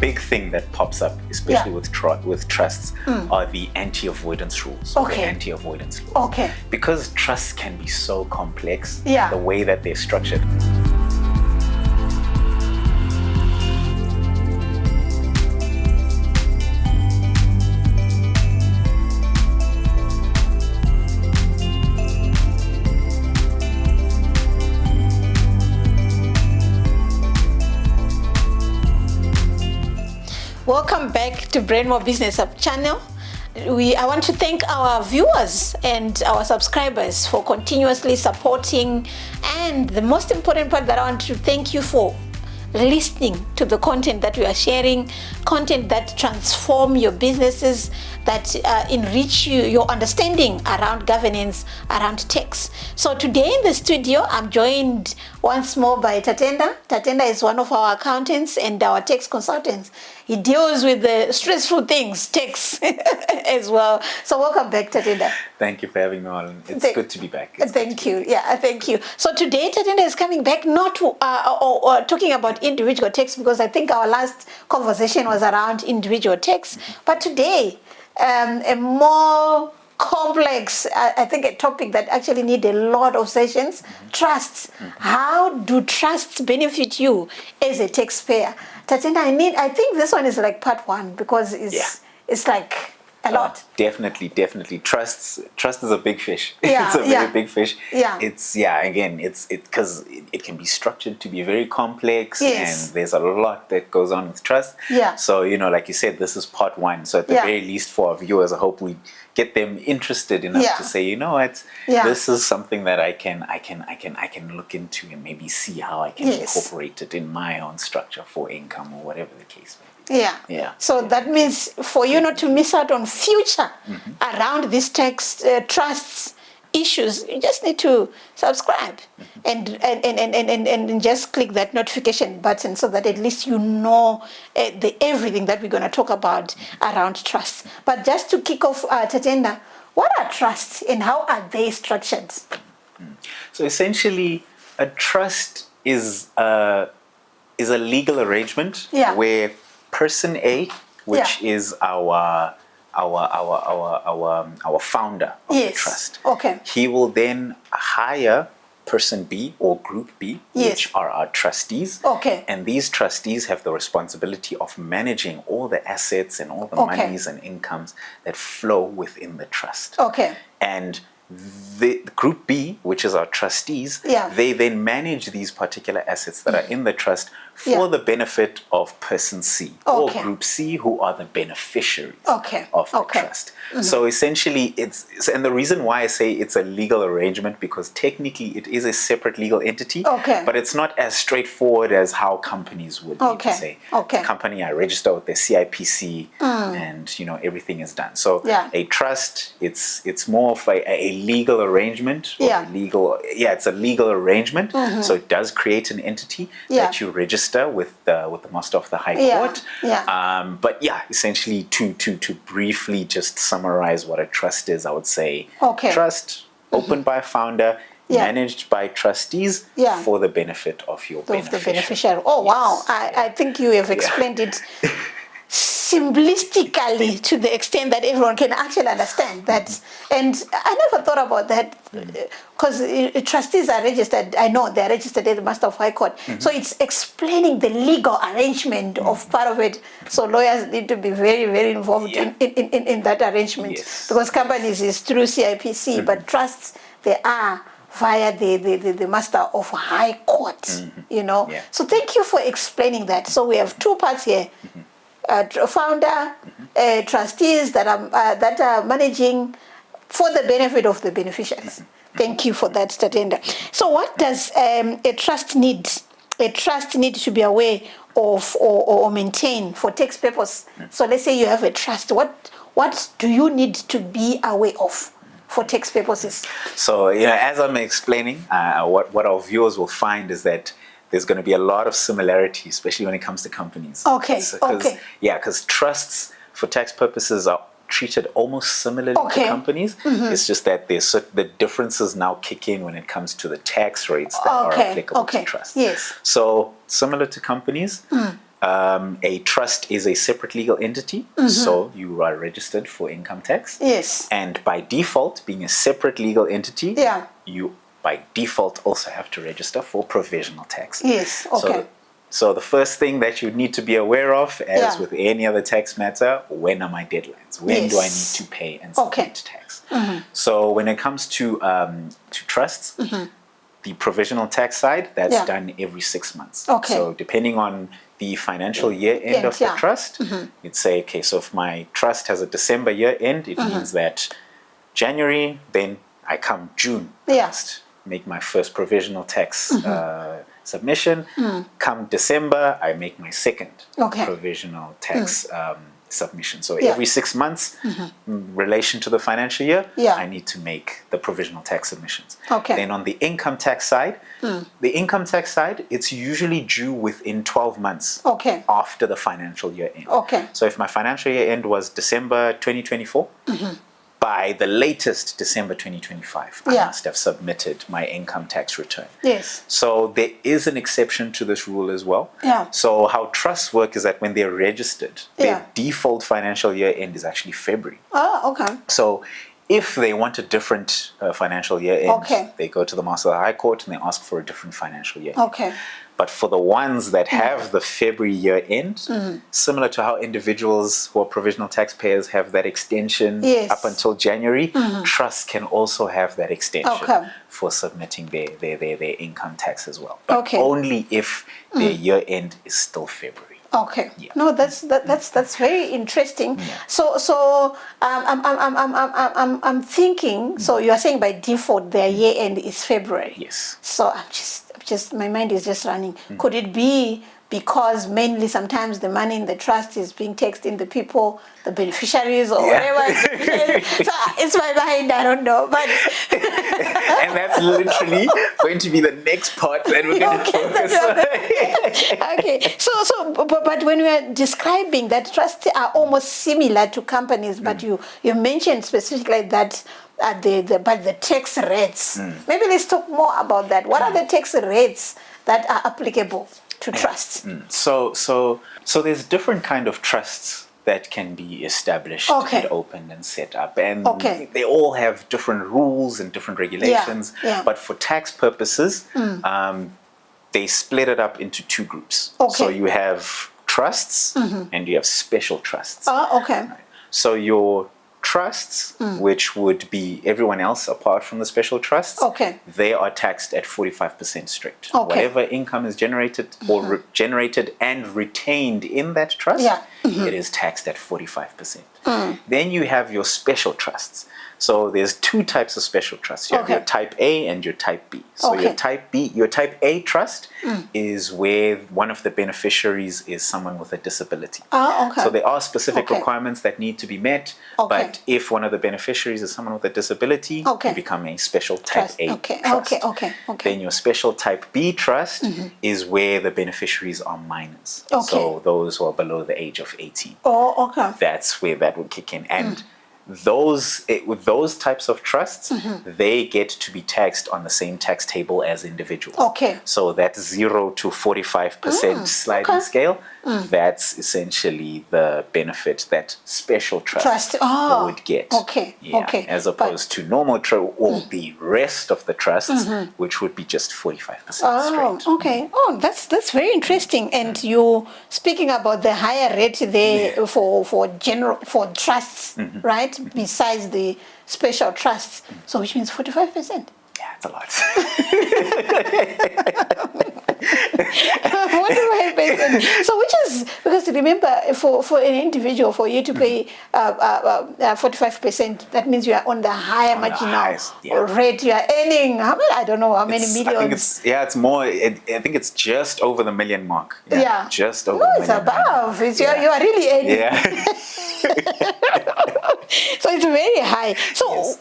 big thing that pops up, especially with trusts, are the anti-avoidance rules. Okay. The anti-avoidance laws. Okay. Because trusts can be so complex, Yeah. the way that they're structured. Welcome back to Brain More Business Up channel. I want to thank our viewers and our subscribers for continuously supporting, and the most important part that I want to thank you for listening to the content that we are sharing, content that transform your businesses, that enrich your understanding around governance, around tax. So today in the studio, I'm joined once more by Tatenda. Tatenda is one of our accountants and our tax consultants. He deals with the stressful things, tax as well. So welcome back, Tatenda. Thank you for having me on. It's good to be back. Thank you. Yeah, thank you. So today, Tatenda is coming back not to, talking about individual tax, because I think our last conversation was around individual tax. But today, a more complex, I think a topic that actually need a lot of sessions, trusts. How do trusts benefit you as a taxpayer? Tatenda, I think this one is like part one, because it's like a lot. Definitely. Trust is a big fish. Yeah, It's a very big fish. Yeah. It's because it can be structured to be very complex, Yes. and there's a lot that goes on with trust. Yeah. So, like you said, this is part one. So at the very least for our viewers, I hope we get them interested enough to say, you know what, this is something that I can look into and maybe see how I can incorporate it in my own structure for income or whatever the case may be. So that means for you not to miss out on future around these tax trusts issues, you just need to subscribe and just click that notification button, so that at least you know everything that we're going to talk about around trusts. But just to kick off, Tatenda, what are trusts and how are they structured? So essentially, a trust is a legal arrangement where person A, which is our founder of the trust. Okay. He will then hire person B or group B, which are our trustees. Okay. And these trustees have the responsibility of managing all the assets and all the monies and incomes that flow within the trust. Okay. And the group B, which is our trustees, they then manage these particular assets that are in the trust for the benefit of person C or group C, who are the beneficiaries of the trust. So essentially, and the reason why I say it's a legal arrangement, because technically it is a separate legal entity, but it's not as straightforward as how companies would be to say. The company, I register with the CIPC, and everything is done. So a trust, it's more of a legal arrangement. It's a legal arrement. So it does create an entity that you register with the Master of the High Court. But essentially, to briefly just summarize what a trust is, I would say trust opened by a founder, managed by trustees for the benefit of your beneficiary. Oh, wow. I think you have explained it simplistically to the extent that everyone can actually understand that. And I never thought about that, because trustees are registered. I know they're registered at the Master of High Court. So it's explaining the legal arrangement of part of it. So lawyers need to be very, very involved in that arrangement, because companies is through CIPC, but trusts, they are via the Master of High Court, So thank you for explaining that. So we have two parts here. Founder, trustees that are managing for the benefit of the beneficiaries. Thank you for that, Tatenda. So what does a trust need? A trust need to be aware of or maintain for tax purpose. So let's say you have a trust. What do you need to be aware of for tax purposes? So as I'm explaining, what our viewers will find is that there's going to be a lot of similarity, especially when it comes to companies. Because trusts for tax purposes are treated almost similarly to companies. It's just that the differences now kick in when it comes to the tax rates that are applicable to trusts. So similar to companies, A trust is a separate legal entity, so you are registered for income tax. Yes. And by default, being a separate legal entity, you by default also have to register for provisional tax. Yes, okay. So the first thing that you need to be aware of, as with any other tax matter, when are my deadlines? When do I need to pay and submit tax? So when it comes to trusts, the provisional tax side, that's done every 6 months. Okay. So depending on the financial year end of the trust, you'd say, okay, so if my trust has a December year end, it means that January, then I come June, make my first provisional tax submission. Come December, I make my second provisional tax submission. So every 6 months, in relation to the financial year, I need to make the provisional tax submissions. Then on the income tax side, it's usually due within 12 months after the financial year end. So if my financial year end was December 2024, by the latest December 2025, I must have submitted my income tax return. Yes. So there is an exception to this rule as well. So how trusts work is that when they're registered, their default financial year end is actually February. So if they want a different financial year end, they go to the Master of the High Court and they ask for a different financial year end. But for the ones that have the February year end, similar to how individuals who are provisional taxpayers have that extension up until January, trusts can also have that extension for submitting their income tax as well. But only if their year end is still February. No, that's very interesting. So I'm thinking. So you are saying by default their year end is February. Yes. So I'm just my mind is just running. Could it be because mainly sometimes the money in the trust is being taxed in the people, the beneficiaries or whatever? So it's my mind. I don't know, but and that's literally going to be the next part that we're going to focus on. But when we are describing that trusts are almost similar to companies, but you mentioned specifically that the tax rates. Maybe let's talk more about that. What are the tax rates that are applicable to trusts? So there's different kind of trusts that can be established and opened and set up, and they all have different rules and different regulations. But for tax purposes, they split it up into two groups. So you have trusts and you have special trusts. So your trusts, which would be everyone else apart from the special trusts, they are taxed at 45% strict. Whatever income is generated or generated and retained in that trust, it is taxed at 45%. Then you have your special trusts. So there's two types of special trusts. You have your type A and your type B. So your type A trust is where one of the beneficiaries is someone with a disability. So there are specific requirements that need to be met, but if one of the beneficiaries is someone with a disability, you become a special type A trust. Then your special type B trust is where the beneficiaries are minors. So those who are below the age of 18. That's where that would kick in. And with those types of trusts, they get to be taxed on the same tax table as individuals. So that 0 to 45% sliding scale, that's essentially the benefit that special trust would get. As opposed to normal or the rest of the trusts, which would be just 45% straight. That's very interesting. And you speaking about the higher rate there for trusts, right? Besides the special trusts, so which means 45%. Yeah, it's a lot. 45%. So which is, because remember, for an individual, for you to pay 45%, that means you are on the higher marginal rate. You are earning, I don't know how many millions. It's more. I think it's just over the million mark. Just over the million. It's above. You are really earning. So it's very high. So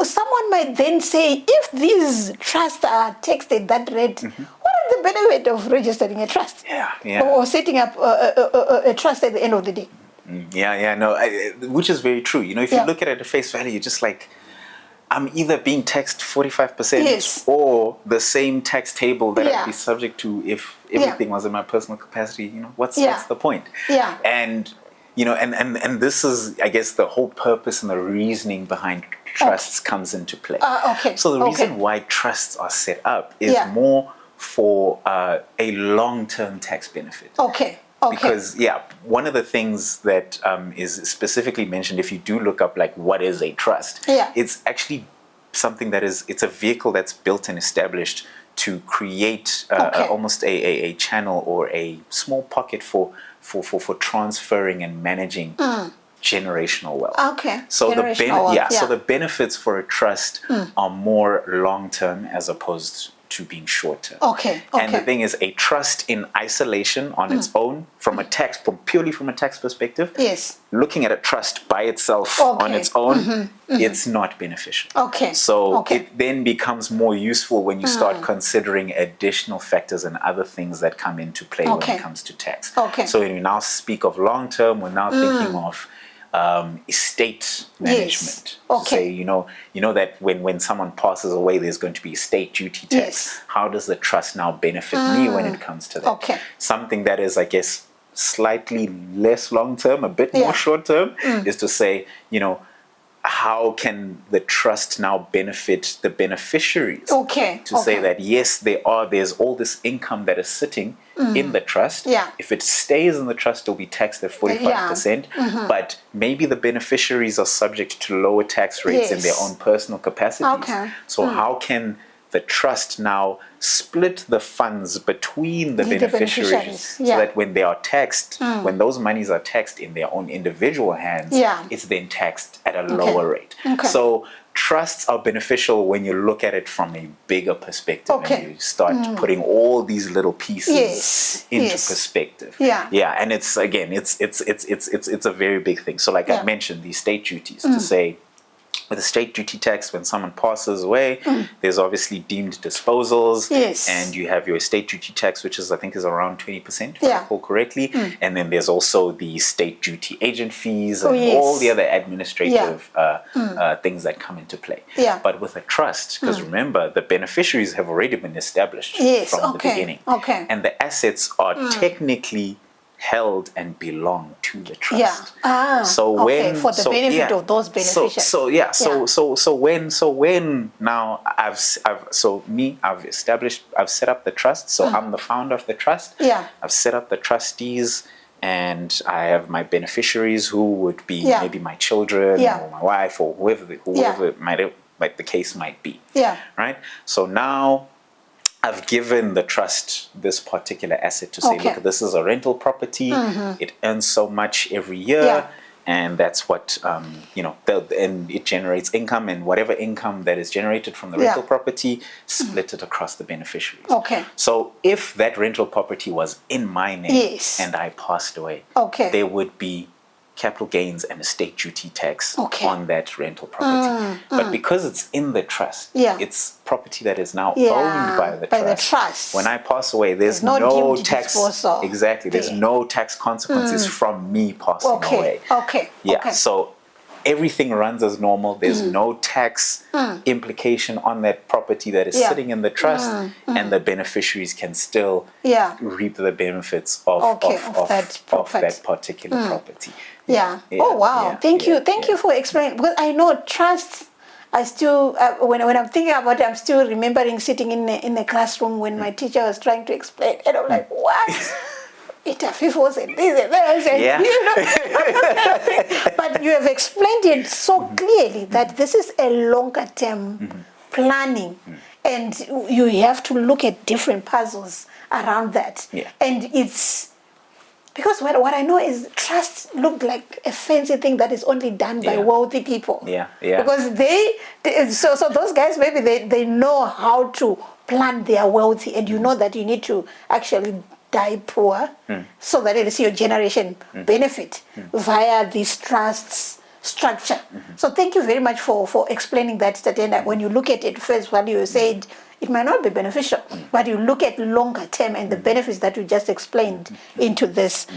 someone might then say, if these trusts are taxed at that rate, what is the benefit of registering a trust? Or setting up a trust at the end of the day? Which is very true. If you look at it at face value, you're just like, I'm either being taxed 45% Yes. or the same tax table that Yeah. I'd be subject to if everything was in my personal capacity. What's the point? Yeah. And and this is, I guess, the whole purpose and the reasoning behind trusts comes into play. Okay. So the reason why trusts are set up is more for a long-term tax benefit. Okay. Because one of the things that is specifically mentioned, if you do look up like what is a trust, it's actually something it's a vehicle that's built and established to create almost a channel or a small pocket for transferring and managing generational wealth. Okay. So so the benefits for a trust are more long-term as opposed to being short-term. Okay. And the thing is, a trust in isolation on its own, purely from a tax perspective, looking at a trust by itself on its own, it's not beneficial. Okay. So it then becomes more useful when you start considering additional factors and other things that come into play when it comes to tax. Okay. So when we now speak of long-term, we're now thinking of estate management. Okay. Say, you know that when someone passes away, there's going to be estate duty tax. Yes. How does the trust now benefit me when it comes to that? Okay. Something that is, I guess, slightly less long-term, a bit more short-term, is to say, how can the trust now benefit the beneficiaries? Okay. To say that, yes, there's all this income that is sitting in the trust. Yeah. If it stays in the trust, it'll be taxed at 45%. But maybe the beneficiaries are subject to lower tax rates in their own personal capacities. Okay. So how can the trust now split the funds between the beneficiaries so that when they are taxed, when those monies are taxed in their own individual hands, it's then taxed at a lower rate. Okay. So trusts are beneficial when you look at it from a bigger perspective and you start putting all these little pieces into perspective. And it's a very big thing. So like I mentioned, the estate duties, to say, with estate duty tax, when someone passes away, there's obviously deemed disposals, and you have your estate duty tax, which I think is around 20%, if I recall correctly, and then there's also the estate duty agent fees and all the other administrative things that come into play. But with a trust, because remember, the beneficiaries have already been established from the beginning, and the assets are technically held and belong to the trust. So when for the benefit of those beneficiaries. So when now I've set up the trust. So I'm the founder of the trust. I've set up the trustees, and I have my beneficiaries who would be maybe my children or my wife or whoever the case might be. Right. So now I've given the trust this particular asset to say, look, this is a rental property. It earns so much every year, and that's what and it generates income, and whatever income that is generated from the rental property, split it across the beneficiaries. So if that rental property was in my name and I passed away, there would be capital gains and estate duty tax on that rental property. But because it's in the trust, it's property that is now owned by the trust. When I pass away, there's no tax. Disposal. Exactly. There's no tax consequences from me passing away. So everything runs as normal. There's no tax implication on that property that is sitting in the trust, and the beneficiaries can still reap the benefits of that particular property. Oh wow! Thank you for explaining. Because I know trusts. I still when I'm thinking about it, I'm still remembering sitting in the classroom when my teacher was trying to explain, and I'm like, what? It-a-fifos and this and that, but you have explained it so clearly that this is a longer term planning, and you have to look at different puzzles around that, and it's because what I know is trust looked like a fancy thing that is only done by wealthy people. Because so those guys maybe they know how to plan their wealthy, and you know that you need to actually die poor so that it is your generation benefit via these trusts structure. So thank you very much for explaining that, Tatenda. When you look at it, first value, you said it might not be beneficial, but you look at longer term and the benefits that you just explained into this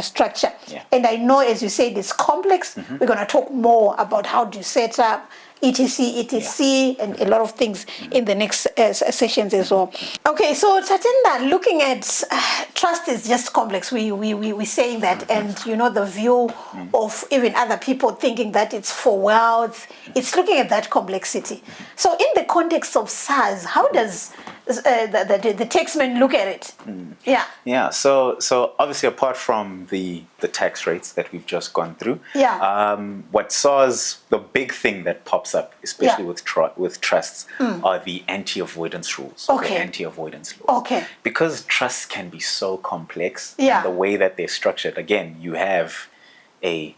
structure. Yeah. And I know, as you said, it's complex. We're going to talk more about how do you set up etc, and a lot of things in the next sessions as well. Okay, so Tatenda, looking at trust is just complex. We're saying that, and the view of even other people thinking that it's for wealth. It's looking at that complexity. So in the context of SARS, how does the taxman look at it? Yeah. So obviously, apart from the tax rates that we've just gone through, what SARS, the big thing that pops up, especially with trusts, are the anti-avoidance rules. Okay. The anti-avoidance laws. Okay. Because trusts can be so complex, Yeah. and the way that they're structured. Again, you have a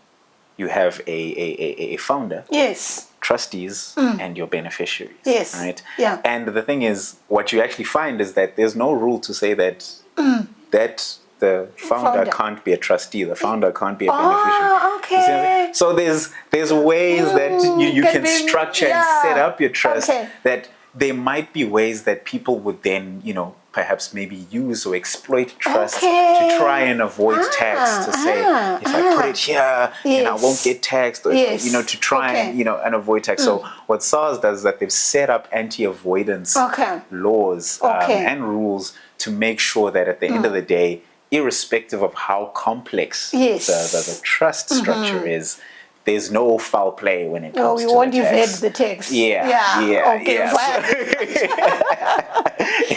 founder. Yes. Trustees and your beneficiaries. Yes. Right? Yeah. And the thing is, what you actually find is that there's no rule to say that the founder can't be a trustee, the founder can't be a beneficiary. Okay. So there's ways that you can structure and set up your trust that there might be ways that people would then, perhaps maybe use or exploit trust to try and avoid tax, to say, if I put it here, then I won't get taxed, or to try and avoid tax. So what SARS does is that they've set up anti-avoidance laws and rules to make sure that at the end of the day, irrespective of how complex the trust structure is, there's no foul play when it comes to the tax. We won't evade the tax.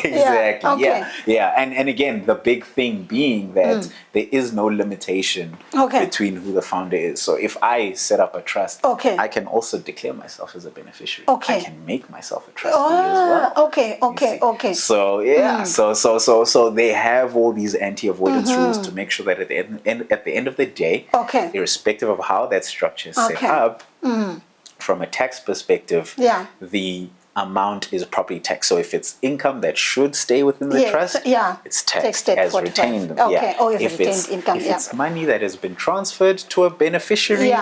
Exactly. And again, the big thing being that there is no limitation between who the founder is. So if I set up a trust, I can also declare myself as a beneficiary. I can make myself a trustee as well. So they have all these anti-avoidance rules to make sure that at the end of the day, irrespective of how that structure is set up, from a tax perspective, the amount is properly taxed. So if it's income that should stay within the trust, it's taxed as retained. If it's money that has been transferred to a beneficiary,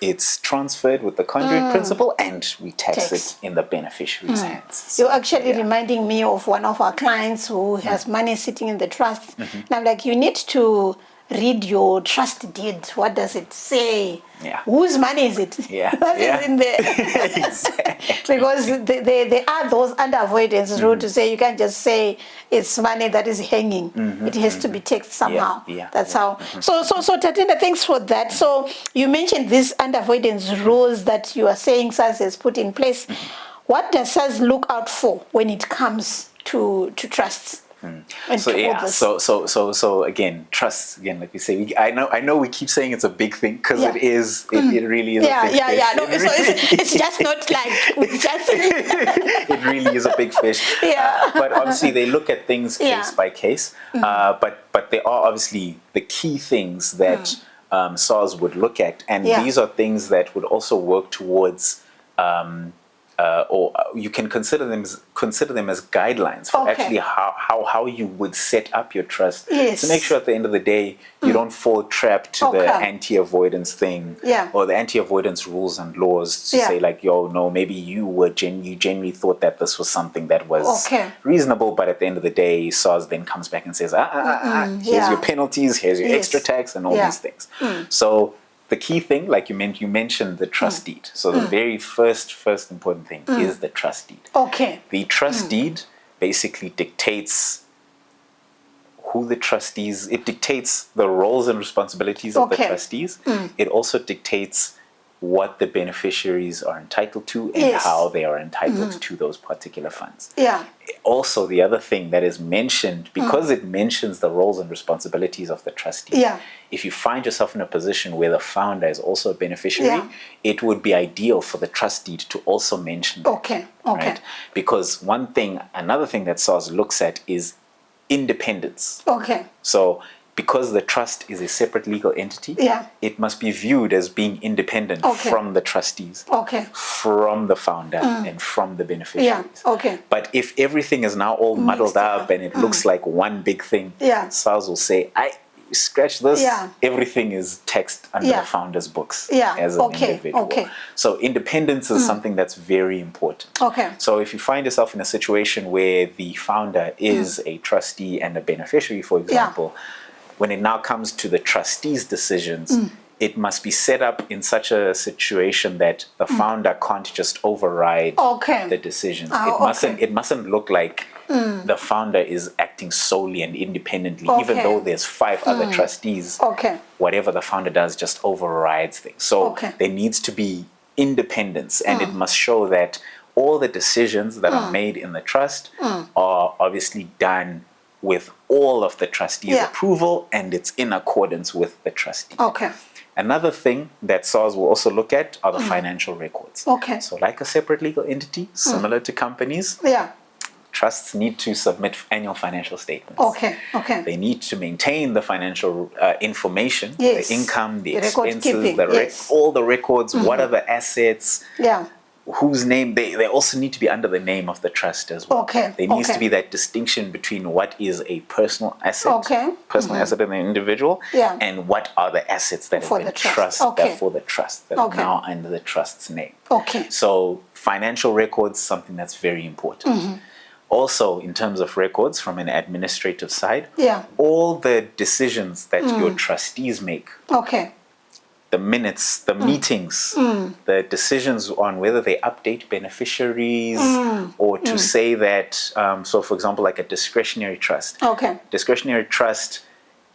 it's transferred with the conduit principle, and we tax it in the beneficiary's hands. You're actually reminding me of one of our clients who has money sitting in the trust. And I'm like, you need to read your trust deed. What does it say? Whose money is it? That is in there. Because there are those under avoidance rules to say you can't just say it's money that is hanging. It has to be taxed somehow. That's how. So Tatenda, thanks for that. So you mentioned these under avoidance rules that you are saying SARS has put in place. What does SARS look out for when it comes to trusts? So again, trust, again, like we say, I know we keep saying it's a big thing, because it is, it really is a big fish. No, it's just not like, it really is a big fish. But obviously they look at things case by case, but there are obviously the key things that SARS would look at, and these are things that would also work towards or you can consider them as guidelines for actually how you would set up your trust to make sure at the end of the day you don't fall trapped to the anti-avoidance thing or the anti-avoidance rules and laws to say like, no, maybe you genuinely thought that this was something that was reasonable, but at the end of the day SARS then comes back and says here's your penalties, here's your extra tax and all these things. So the key thing, like you mentioned the trust deed. So the very first important thing is the trust deed. The trust deed basically dictates who the trustees, it dictates the roles and responsibilities of the trustees. It also dictates what the beneficiaries are entitled to and how they are entitled to those particular funds. Also, the other thing that is mentioned, because it mentions the roles and responsibilities of the trustee, if you find yourself in a position where the founder is also a beneficiary, it would be ideal for the trust deed to also mention that. Right? Because another thing that SARS looks at is independence. So because the trust is a separate legal entity, it must be viewed as being independent from the trustees, from the founder, and from the beneficiaries. But if everything is now all muddled up and it looks like one big thing, SARS will say, we scratch this, everything is text under the founder's books as an individual. So independence is something that's very important. So if you find yourself in a situation where the founder is a trustee and a beneficiary, for example, when it now comes to the trustees' decisions, it must be set up in such a situation that the founder can't just override the decisions. It mustn't look like the founder is acting solely and independently, even though there's 5 other trustees. Whatever the founder does just overrides things. So there needs to be independence, and it must show that all the decisions that are made in the trust are obviously done with all of the trustees' approval, and it's in accordance with the trustee. Another thing that SARS will also look at are the financial records. So like a separate legal entity, similar to companies, trusts need to submit annual financial statements. They need to maintain the financial information, the income, the expenses, all the records, what are the assets, whose name. They also need to be under the name of the trust as well. There needs to be that distinction between what is a personal asset, asset of the individual, and what are the assets that have been trusted for the trust that are now under the trust's name. So financial records, something that's very important. Also, in terms of records from an administrative side, all the decisions that your trustees make, the minutes, the meetings, the decisions on whether they update beneficiaries or to say that, so for example, like a discretionary trust. Discretionary trust,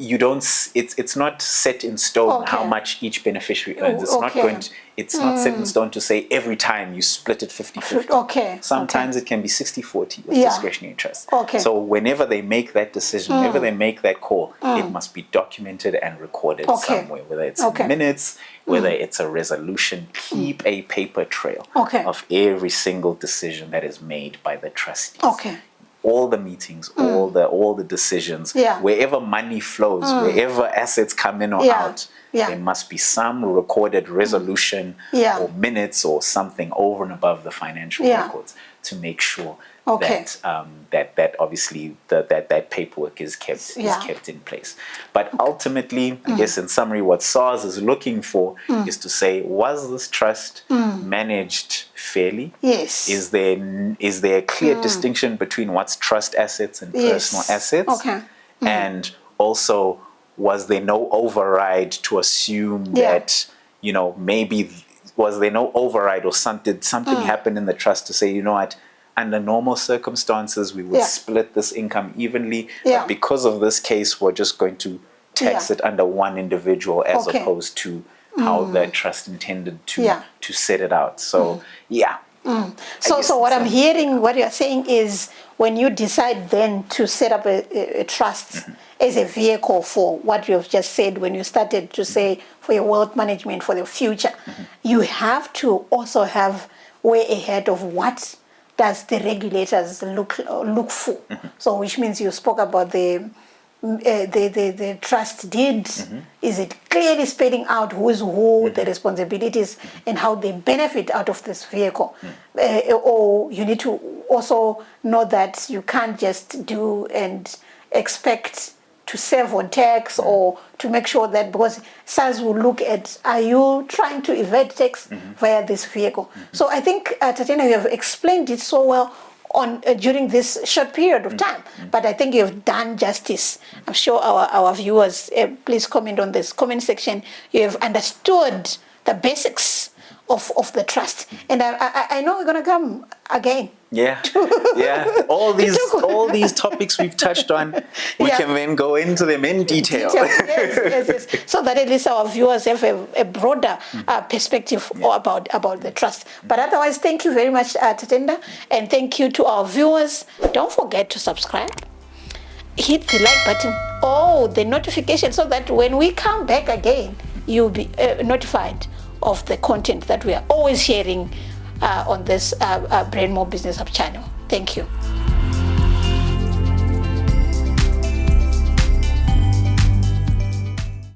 you don't. It's not set in stone how much each beneficiary earns. It's not going to. It's not set in stone to say every time you split it 50-50. Sometimes it can be 60-40 with discretionary trust. So whenever they make that decision, whenever they make that call, it must be documented and recorded somewhere. Whether it's in minutes, whether it's a resolution, keep a paper trail of every single decision that is made by the trustees. All the meetings, all the decisions, wherever money flows, wherever assets come in or out, there must be some recorded resolution or minutes or something over and above the financial records to make sure that obviously that paperwork is kept in place. But ultimately, I guess in summary, what SARS is looking for is to say, was this trust managed fairly? Is there a clear distinction between what's trust assets and personal assets? And also, was there no override to assume that, maybe was there no override or something happened in the trust to say, what, under normal circumstances, we would split this income evenly. But because of this case, we're just going to tax it under one individual as opposed to how the trust intended to set it out. So, So what I'm hearing, what you're saying is when you decide then to set up a trust as a vehicle for what you've just said, when you started to say for your wealth management for the future, you have to also have way ahead of what does the regulators look for. So which means you spoke about the trust deeds. Is it clearly spelling out who is who, the responsibilities, and how they benefit out of this vehicle? Or you need to also know that you can't just do and expect to save on tax or to make sure that, because SARS will look at, are you trying to evade tax via this vehicle? So I think, Tatenda, you have explained it so well during this short period of time, but I think you've done justice. I'm sure our viewers, please comment on this comment section. You have understood the basics of the trust, and I know we're going to come again. All these topics we've touched on, we can then go into them in detail. Yes. So that at least our viewers have a broader perspective about the trust. But otherwise, thank you very much, Tatenda, and thank you to our viewers. Don't forget to subscribe. Hit the like button, the notification, so that when we come back again, you'll be notified of the content that we are always sharing on this Brain More Business Hub channel. Thank you.